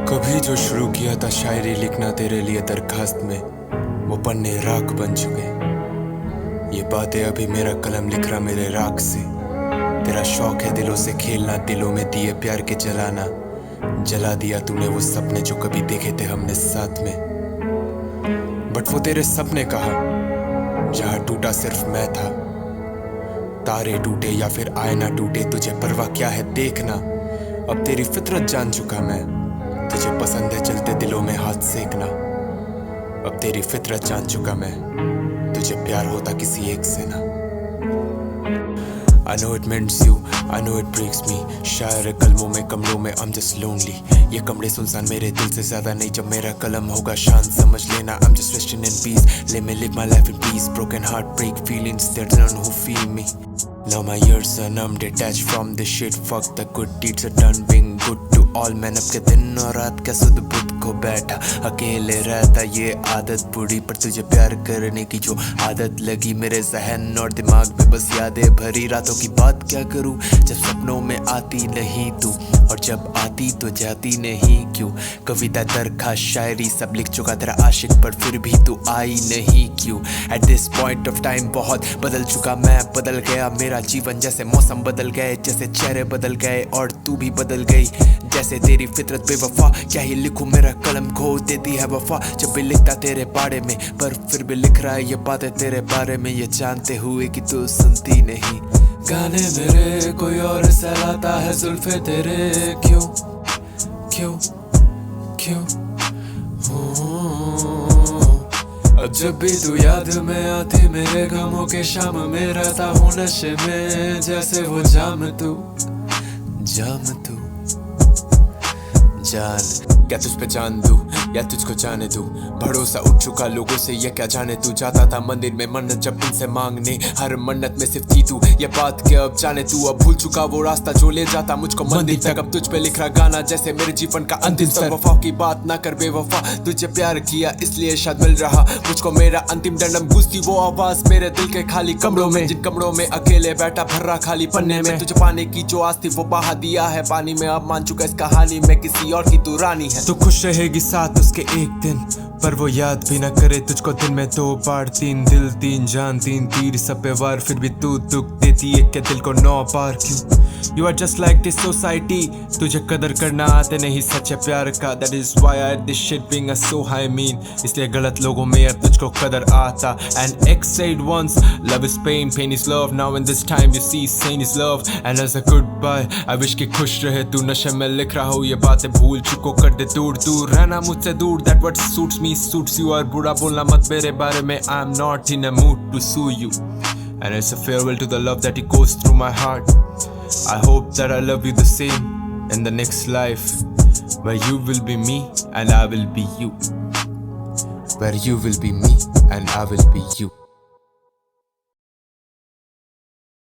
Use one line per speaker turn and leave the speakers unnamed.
कभी जो शुरू किया था शायरी लिखना तेरे लिए दरखास्त में, वो पन्ने राख बन चुके। ये बातें अभी मेरा कलम लिख रहा मेरे राख से। तेरा शौक है दिलों से खेलना, दिलों में दिए प्यार के जलाना। जला दिया तूने वो सपने जो कभी देखे थे हमने साथ में। बट वो तेरे सपने कहा जहां टूटा सिर्फ मैं था। तारे टूटे या फिर आईना टूटे, तुझे परवाह क्या है देखना। अब तेरी फितरत जान चुका मैं, तुझे पसंद है चलते दिलों में हाथ सेकना। अब तेरी फितरत जान चुका मैं, तुझे प्यार होता किसी एक से ना। I know it meant you, I know it breaks me। शायर कलमों में कमरों में I'm just lonely। ये कमरे सुनसान मेरे दिल से ज्यादा नहीं, जब मेरा कलम होगा शांत समझ लेना। I'm just resting in peace, let me live my life in peace। Broken heart break feelings, there's none who feel me। Now my ears are numb, detached from this shit। Fuck the good deeds are done, being good to all। मैंने अब के दिन और रात का सुध बुध को बैठा अकेले रहता, ये आदत बुरी। पर तुझे प्यार करने की जो आदत लगी, मेरे जहन और दिमाग में बस यादें भरी। रातों की बात क्या करूं जब सपनों में आती नहीं तू, और जब आती तो जाती नहीं क्यों। कविता दरखास्त शायरी सब लिख चुका तेरा आशिक, पर फिर भी तू आई नहीं क्यों। At this point of time बहुत बदल चुका मैं, बदल गया मेरा जीवन। जैसे मौसम बदल गए, जैसे चेहरे बदल गए, और तू भी बदल गई जैसे तेरी फितरत बेवफा। क्या ही लिखूं मेरा कलम खो देती है वफा, जब भी लिखता तेरे बारे में। पर फिर भी लिख रहा है ये बातें तेरे बारे में, ये जानते हुए कि तू सुनती नहीं।
गाने मेरे कोई और सहलाता है जुल्फे तेरे, क्यों क्यों क्यों अब जब भी तू याद में आती मेरे गमों के शाम में, रहता हूँ नशे में जैसे वो जाम तू
जान। क्या तुझ पे जान दूं या तुझको जाने दूं, भरोसा उठ चुका लोगों से ये क्या जाने तू। जाता था मंदिर में मन्नत जब तुमसे मांगने, हर मन्नत में सिर्फ थी तू। ये बात क्या अब जाने तू, अब भूल चुका वो रास्ता जो ले जाता मुझको मंदिर तक। अब तुझ पे लिख रहा गाना जैसे मेरे जीवन का अंतिम स्तर। वफा की बात ना कर बेवफा, तुझे प्यार किया इसलिए शायद मिल रहा मुझको मेरा अंतिम दंडम। गूंजती वो आवाज मेरे दिल के खाली कमरों में, जिन कमरों में अकेले बैठा भर रहा खाली पन्ने में। तुझे पाने की जो आस थी वो बहा दिया है पानी में। अब मान चुका इस कहानी में किसी और की तू रानी है।
तो खुश रहेगी साथ उसके एक दिन, पर वो याद भी न करे तुझको दिन में 2 बार। 3 दिल 3 जान 3 तीर सब पे वार, फिर भी तू दुख देती है के दिल को 9 बार क्यों। You are just like this society, तुझे कदर करना आते नहीं सच्चे प्यार का। That is why I this shit being a so high mean, इसलिए गलत लोगों में अब तुझको कदर आता। And ex said once, love is pain, pain is love। Now in this time you see sane is love। And as a goodbye, I wish कि खुश रहे तू। नशे में लिख रहा हूँ ये बातें भूल चुको, कर दे दूर दूर रहना मुझसे दूर। That what suits me suits you, और बुरा बोलना मत मेरे बारे में। I'm not in a mood to sue you, and it's a farewell to the love that it goes through my heart। I hope that I love you the same in the next life, where you will be me and I will be you,
Where you will be me and I will be you।